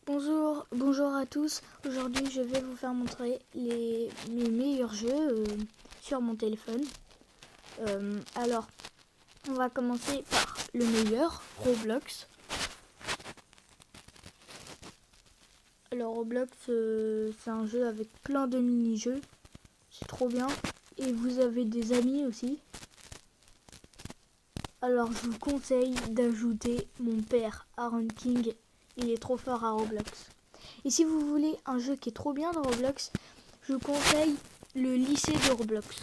Bonjour à tous. Aujourd'hui, je vais vous faire montrer mes meilleurs jeux sur mon téléphone. Alors, on va commencer par le meilleur, Roblox. Alors, Roblox, c'est un jeu avec plein de mini-jeux. C'est trop bien. Et vous avez des amis aussi. Alors, je vous conseille d'ajouter mon père, Aaron King. Il est trop fort à Roblox. Et si vous voulez un jeu qui est trop bien dans Roblox, je vous conseille le lycée de Roblox.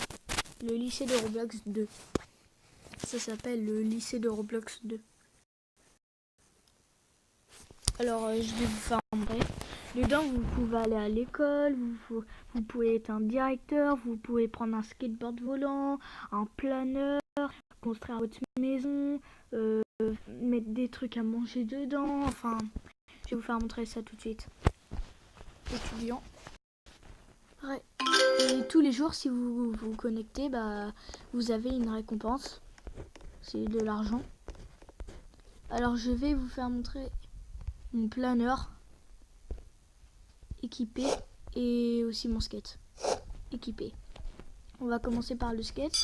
Le lycée de Roblox 2. Ça s'appelle le lycée de Roblox 2. Alors, je vais vous faire montrer. Dedans, vous pouvez aller à l'école, vous pouvez être un directeur, vous pouvez prendre un skateboard volant, un planeur, construire votre maison, mettre des trucs à manger dedans. Enfin, je vais vous faire montrer ça tout de suite. Étudiant. Ouais. Et tous les jours, si vous vous connectez, vous avez une récompense. C'est de l'argent. Alors, je vais vous faire montrer mon planeur équipé et aussi mon skate équipé. On va commencer par le skate.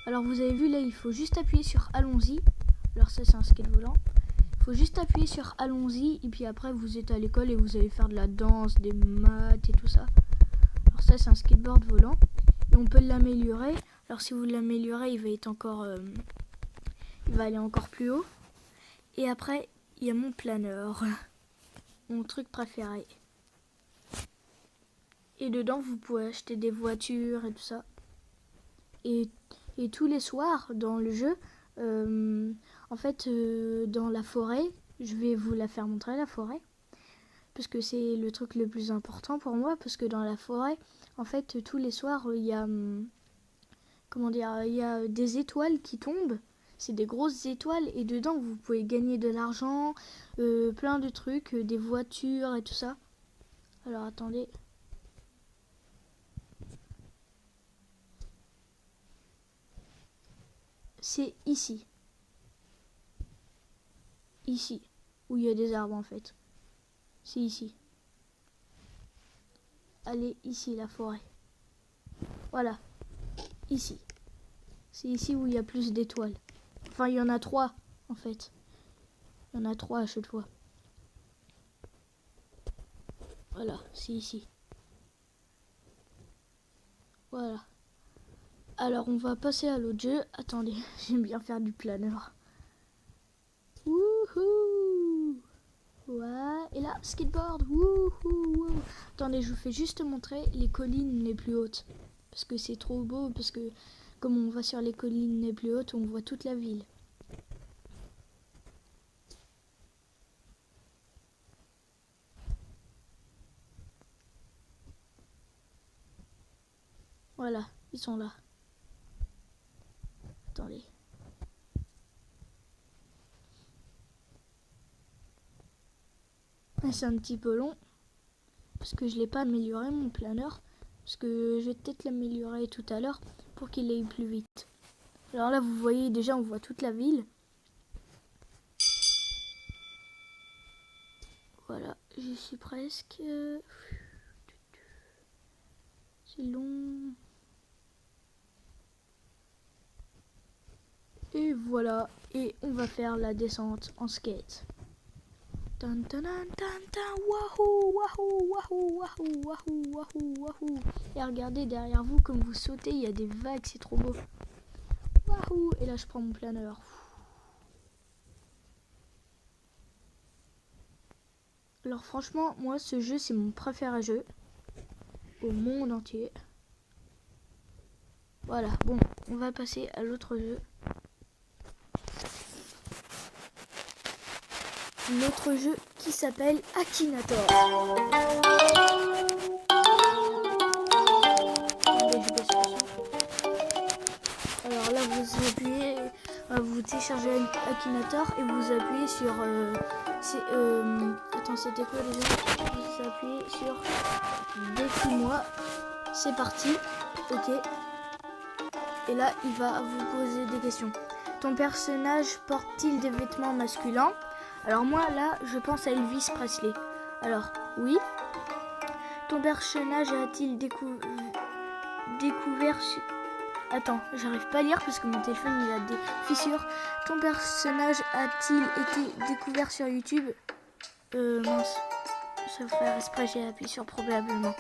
Alors, vous avez vu là, il faut juste appuyer sur allons-y. Alors ça, c'est un skate volant. Il faut juste appuyer sur allons-y et puis après, vous êtes à l'école et vous allez faire de la danse, des maths et tout ça. Alors ça, c'est un skateboard volant. Et on peut l'améliorer. Alors si vous l'améliorez, il va aller encore plus haut. Et après, il y a mon planeur. Mon truc préféré. Et dedans, vous pouvez acheter des voitures et tout ça. Et tous les soirs, dans le jeu, en fait, dans la forêt, je vais vous la faire montrer, la forêt. Parce que c'est le truc le plus important pour moi. Parce que dans la forêt, en fait, tous les soirs, il y a... il y a des étoiles qui tombent. C'est des grosses étoiles et dedans vous pouvez gagner de l'argent, plein de trucs, des voitures et tout ça. Alors attendez. C'est ici. Ici. Où il y a des arbres en fait. C'est ici. Allez, ici la forêt. Voilà. Ici. C'est ici où il y a plus d'étoiles. Enfin, il y en a 3 en fait. Il y en a 3 à chaque fois. Voilà, c'est ici. Voilà. Alors, on va passer à l'autre jeu. Attendez, j'aime bien faire du planeur. Wouhou! Ouais, et là, skateboard. Wouhou! Attendez, je vous fais juste montrer les collines les plus hautes. Parce que c'est trop beau, parce que comme on va sur les collines les plus hautes, on voit toute la ville. Voilà, ils sont là. Attendez. C'est un petit peu long. Parce que je l'ai pas amélioré mon planeur. Parce que je vais peut-être l'améliorer tout à l'heure pour qu'il aille plus vite. Alors là, vous voyez déjà, on voit toute la ville. Voilà, j'y suis presque. C'est long. Et voilà, et on va faire la descente en skate. Tan, tan, tan, tan, wahou, wahou, wahou, wahou, wahou, wahou, wahou. Et regardez derrière vous, comme vous sautez, il y a des vagues, c'est trop beau. Wahou, et là je prends mon planeur. Alors franchement, moi ce jeu c'est mon préféré jeu au monde entier. Voilà, bon, on va passer à l'autre jeu. L'autre jeu qui s'appelle Akinator. Alors là vous appuyez, vous téléchargez Akinator et vous appuyez sur... attends, c'était quoi déjà? Vous appuyez sur Décris-moi. C'est parti. Ok. Et là, il va vous poser des questions. Ton personnage porte-t-il des vêtements masculins? Alors moi, là, je pense à Elvis Presley. Alors, oui. Ton personnage a-t-il découvert... Attends, j'arrive pas à lire parce que mon téléphone il a des fissures. Ton personnage a-t-il été découvert sur YouTube? Mince. Ça va faire exprès, j'ai appuyé sur probablement.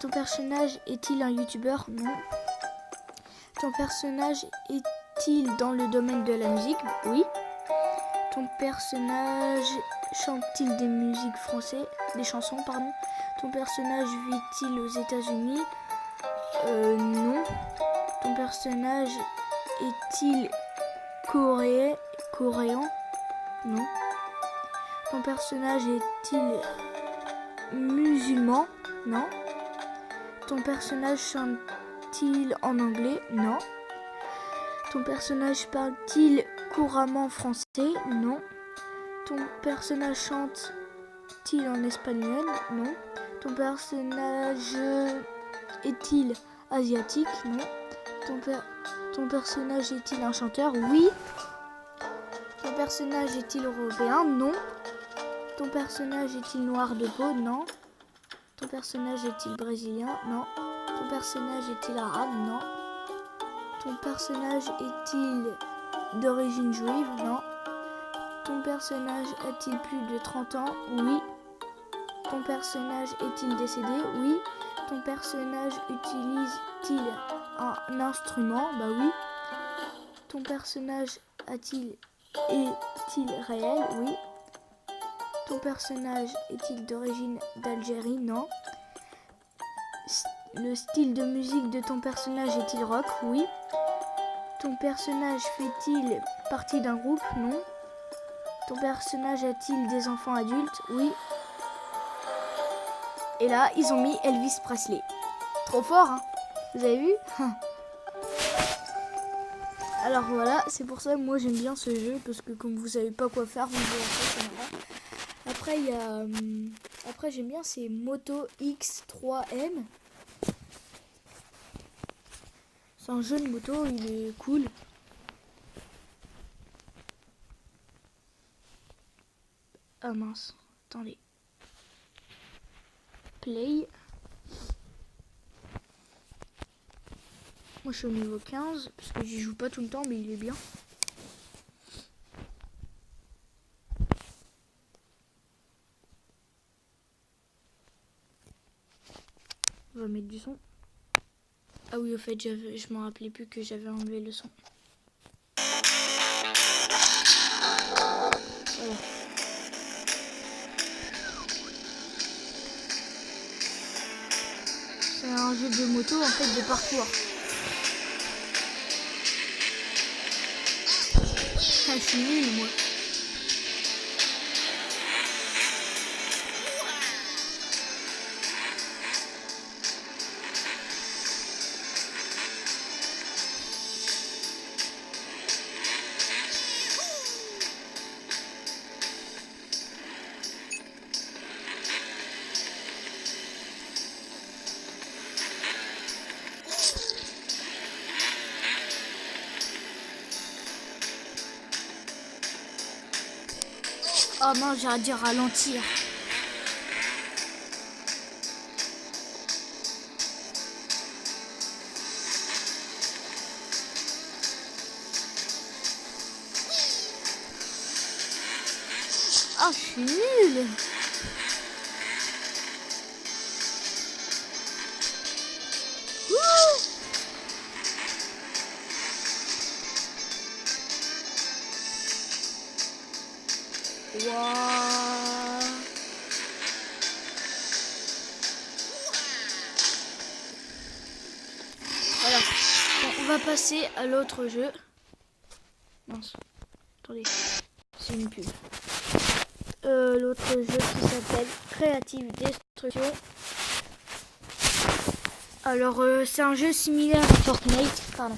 Ton personnage est-il un youtubeur? Non. Ton personnage est-il dans le domaine de la musique? Oui. Ton personnage chante-t-il des musiques françaises? Des chansons, pardon. Ton personnage vit-il aux États-Unis? Non. Ton personnage est-il coréen? Non. Ton personnage est-il musulman? Non. Ton personnage chante-t-il en anglais? Non. Ton personnage parle-t-il couramment français? Non. Ton personnage chante-t-il en espagnol? Non. Ton personnage est-il asiatique? Non. Ton personnage est-il un chanteur? Oui. Ton personnage est-il européen? Non. Ton personnage est-il noir de peau? Non. Ton personnage est-il brésilien? Non. Ton personnage est-il arabe? Non. Ton personnage est-il d'origine juive? Non. Ton personnage a-t-il plus de 30 ans? Oui. Ton personnage est-il décédé? Oui. Ton personnage utilise-t-il un instrument? Bah oui. Ton personnage est-il réel? Oui. Ton personnage est-il d'origine d'Algérie? Non. Le style de musique de ton personnage est-il rock? Oui. Ton personnage fait-il partie d'un groupe? Non. Ton personnage a-t-il des enfants adultes? Oui. Et là, ils ont mis Elvis Presley. Trop fort, hein? Vous avez vu? Alors voilà, c'est pour ça que moi j'aime bien ce jeu, parce que comme vous savez pas quoi faire, vous jouez en fait, c'est marrant. Après, il y a... Après, j'aime bien, c'est Moto X3M. C'est un jeu de moto, il est cool. Ah mince, attendez. Play. Moi je suis au niveau 15, parce que j'y joue pas tout le temps, mais il est bien. On va mettre du son. Ah oui, au fait, je m'en rappelais plus que j'avais enlevé le son. Voilà. C'est un jeu de moto, en fait, de parcours. Ah, je suis nulle, moi. Oh non, j'aurais dû ralentir. Oh, je suis nulle. Wow. Voilà. Bon, on va passer à l'autre jeu. Mince. Attendez. C'est une pub. L'autre jeu qui s'appelle Creative Destruction. Alors, c'est un jeu similaire à Fortnite. Pardon.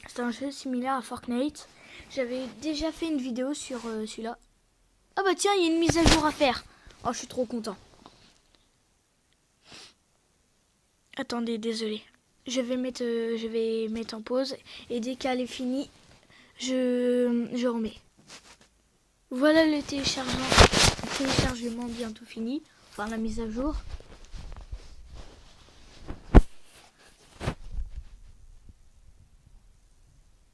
C'est un jeu similaire à Fortnite. J'avais déjà fait une vidéo sur celui-là. Ah bah tiens, il y a une mise à jour à faire. Oh, je suis trop content. Attendez, désolé. Je vais mettre en pause. Et dès qu'elle est finie, je remets. Voilà le téléchargement bientôt fini. Enfin, la mise à jour.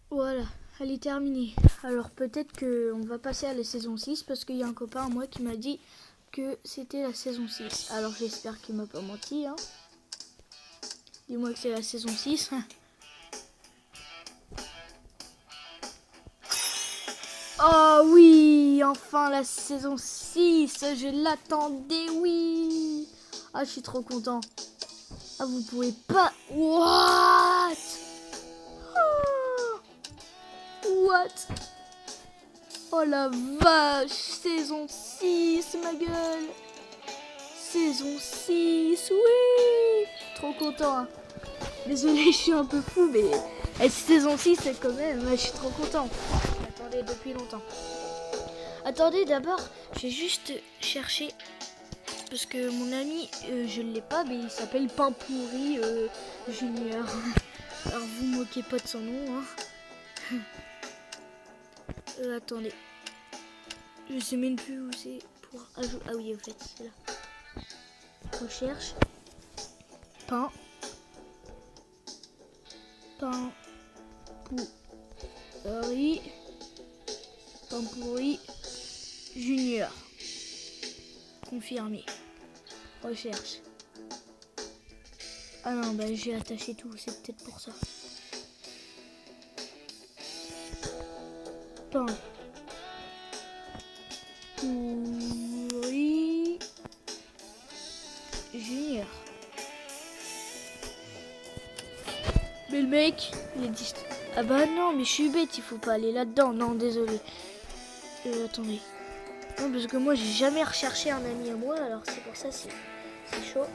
Voilà, elle est terminée. Alors peut-être qu'on va passer à la saison 6 parce qu'il y a un copain à moi qui m'a dit que c'était la saison 6. Alors j'espère qu'il m'a pas menti. Hein. Dis-moi que c'est la saison 6. Oh oui, enfin la saison 6, je l'attendais, oui. Ah, je suis trop content. Ah, vous pouvez pas... What? Oh, what? Oh la vache, saison 6, ma gueule. Saison 6, oui. Trop content. Hein. Désolé, je suis un peu fou, mais saison 6, quand même, je suis trop content. J'attendais depuis longtemps. Attendez, d'abord, je vais juste chercher, parce que mon ami, je ne l'ai pas, mais il s'appelle Pain Pourri Junior. Alors, vous moquez pas de son nom, hein. Attendez. Je sais même plus où c'est pour ajouter. Ah oui, en fait, c'est là. Recherche. Pain pourri. Pain pourri Junior. Confirmé. Recherche. Ah non, bah j'ai attaché tout, c'est peut-être pour ça. Pain pourri Junior. Mais le mec, il est dist... Ah bah non, mais je suis bête, il faut pas aller là-dedans. Non, désolé. Attendez. Non, parce que moi, j'ai jamais recherché un ami à moi, alors c'est pour ça, c'est chaud.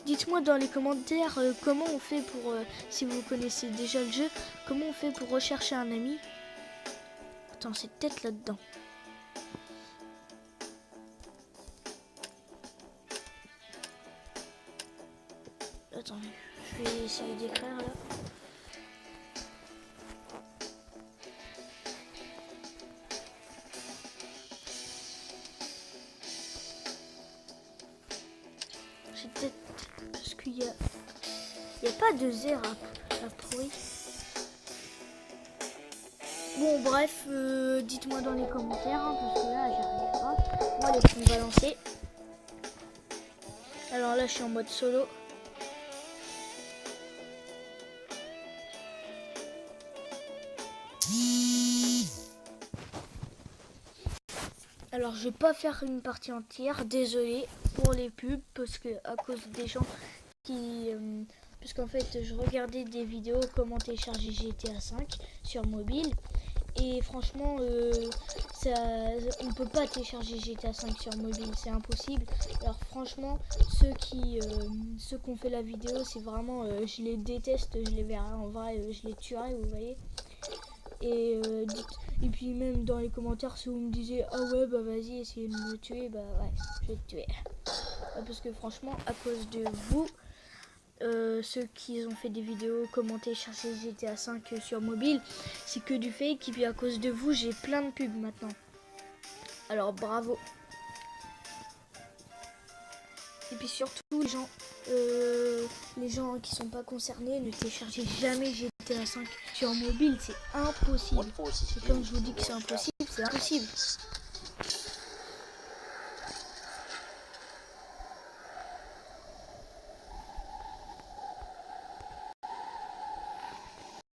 Dites-moi dans les commentaires comment on fait pour, si vous connaissez déjà le jeu, comment on fait pour rechercher un ami. Attends, c'est peut-être là-dedans. Attendez, je vais essayer d'écrire là. C'est peut-être parce qu'il y a pas de zéro à prouver. Bon, bref, dites-moi dans les commentaires, hein, parce que là, j'arrive pas. Moi, les points balancés. Alors là, je suis en mode solo. Alors, je vais pas faire une partie entière, désolé pour les pubs, parce que à cause des gens qui... parce qu'en fait, je regardais des vidéos comment télécharger GTA 5 sur mobile. Et franchement, on peut pas télécharger GTA 5 sur mobile, c'est impossible. Alors franchement, ceux qui ont fait la vidéo, c'est vraiment, je les déteste, je les verrai en vrai, je les tuerai, vous voyez. Et puis même dans les commentaires, si vous me disiez ah ouais bah vas-y essayez de me tuer, bah ouais, je vais te tuer. Parce que franchement, à cause de vous, ceux qui ont fait des vidéos comment télécharger GTA 5 sur mobile, c'est que du fake. Et puis à cause de vous, j'ai plein de pubs maintenant. Alors bravo. Et puis surtout les gens qui sont pas concernés, ne téléchargez jamais GTA 5 sur mobile, c'est impossible. C'est comme je vous dis que c'est impossible, c'est impossible.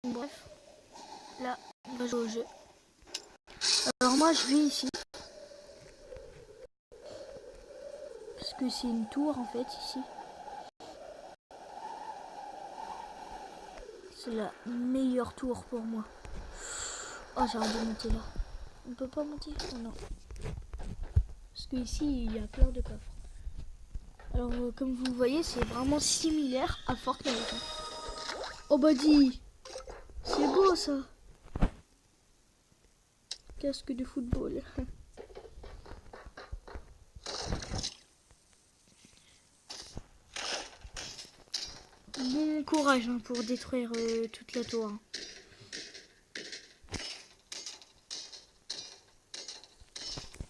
Bref, là, on va jouer au jeu. Alors moi, je vais ici. Parce que c'est une tour, en fait, ici. C'est la meilleure tour pour moi. Oh, j'ai envie de monter là. On peut pas monter? Oh non. Parce que ici, il y a plein de coffres. Alors, comme vous le voyez, c'est vraiment similaire à Fortnite. Oh bah dis, c'est beau ça. Casque de football. Bon courage hein, pour détruire toute la tour.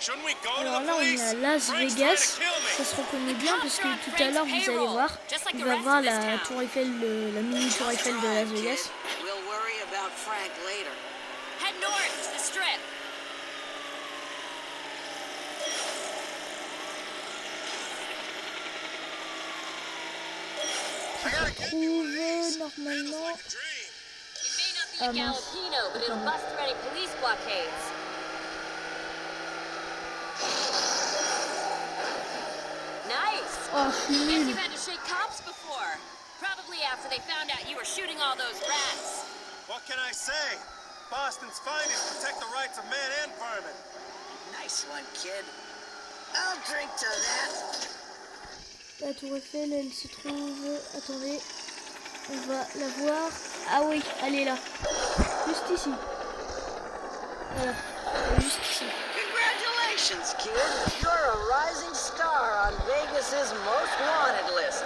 Shouldn't we go to Alors the là, on est police? à Las Frank's Vegas. trying to kill me. Ça se reconnaît bien parce que tout à l'heure, vous allez voir, on va voir la tour Eiffel, la mini tour Eiffel de Las Vegas. We'll worry about Frank later. Head north to the strip. Trouver normalement. It may not be Ah, Galapino, but it'll bust through any police blockades. Nice. Oh, je suis Guess nul. you've had to shake cops before. Probably after they found out you were shooting all those rats. What can I say? Boston's finest protect the rights of man and vermin. Nice one, kid. I'll drink to that. La tour Eiffel, elle se trouve. Attendez, on va la voir. Ah oui, elle est là. Juste ici. Voilà, elle est juste ici. Congratulations, kid. You're a rising star on Vegas's most wanted list.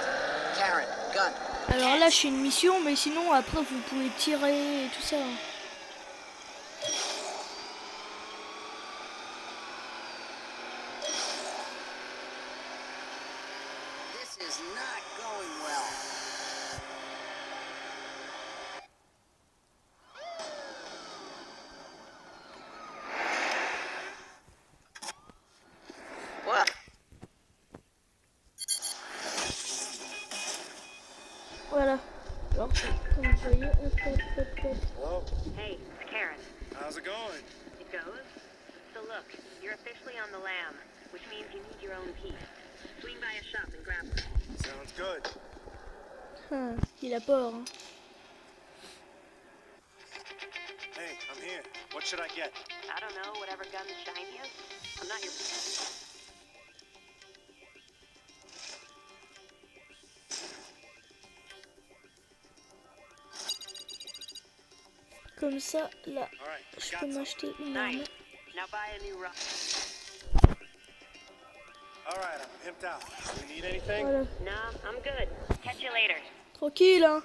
Karen, gun. Alors là, je fais une mission, mais sinon, après, vous pouvez tirer et tout ça. This is not going well. What? Voilà. Alors, comme vous voyez, hop, hop, hop, hop. Hello? Hey, it's Karen. How's it going? It goes? So look, you're officially on the lam, which means you need your own piece. Swing by a shop and grab one. Sounds good. Ah, il a peur. Hein. Hey, I'm here. What should I get? I don't know, whatever gun's shiniest. I'm not your... Comme ça, là, All right, je got peux some. m'acheter une arme. Nice. Now buy a new rock. All right, I'm pimped out. Do you need anything? Voilà. No, I'm good. Catch you later. Tranquille, hein.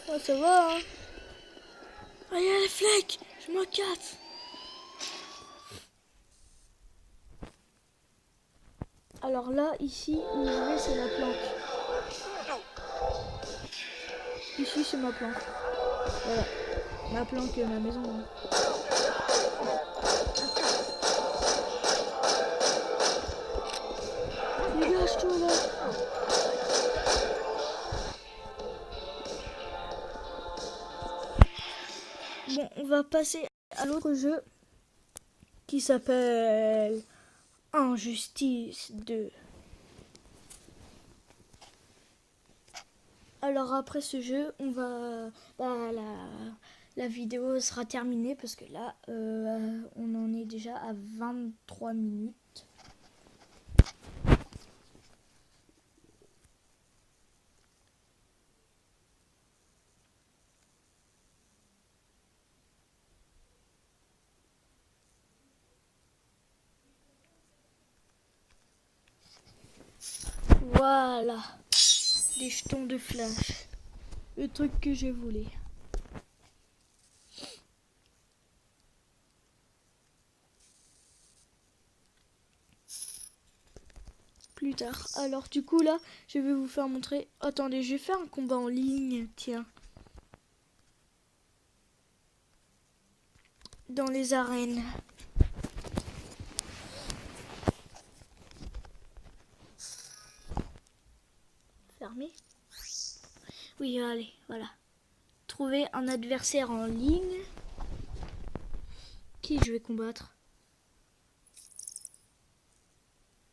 Oh, ça va, hein. Ah, il y a les flics. Je me casse. Alors là, ici, où je vais, c'est la planque. Ici, c'est ma planque. Voilà. Ma planque, ma maison. Hein. Dégage-toi là. Bon, on va passer à l'autre jeu qui s'appelle Injustice 2. Alors après ce jeu, on va la vidéo sera terminée parce que là on en est déjà à 23 minutes. Voilà, des jetons de flash, le truc que j'ai voulu. Plus tard. Alors du coup là, je vais vous faire montrer. Attendez, je vais faire un combat en ligne, tiens. Dans les arènes. Fermé. Oui, allez, voilà. Trouver un adversaire en ligne. Qui je vais combattre?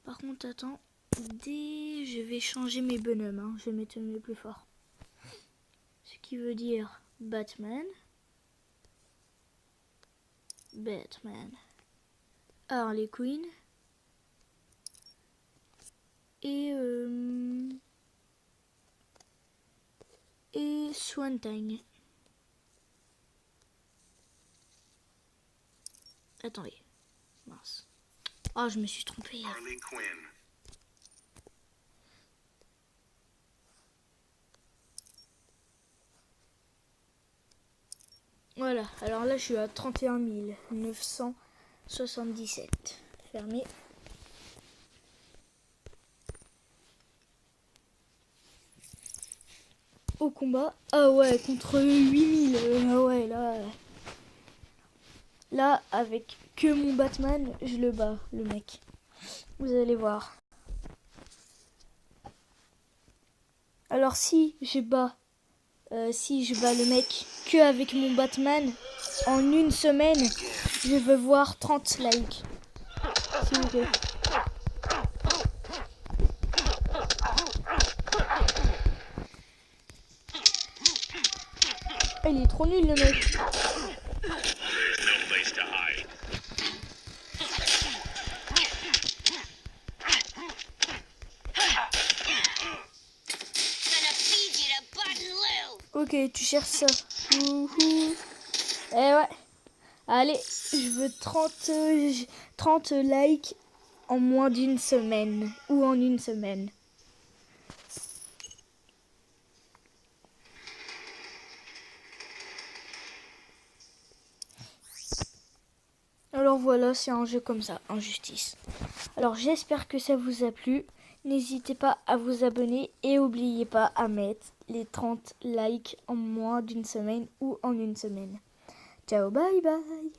Par contre, attends. Je vais changer mes bonhommes. Hein. Je vais mettre mes plus forts. Ce qui veut dire Batman. Harley Quinn. Et Swantang. Attendez. Mince. Oh, je me suis trompée. Harley Quinn. Voilà. Alors là, je suis à 31 900 77. Fermé. Au combat. Ah ouais, contre 8000. Ah ouais, là... Là, avec que mon Batman, je le bats, le mec. Vous allez voir. Alors si je bats le mec que avec mon Batman, en une semaine, je veux voir 30 likes. S'il vous plaît. Ah, il est trop nul le mec. Ok, tu cherches ça. Wouhou. Eh ouais. Allez, je veux 30 likes en moins d'une semaine. Ou en une semaine. Alors voilà, c'est un jeu comme ça, Injustice. Alors j'espère que ça vous a plu. N'hésitez pas à vous abonner et n'oubliez pas à mettre les 30 likes en moins d'une semaine ou en une semaine. Ciao, bye bye.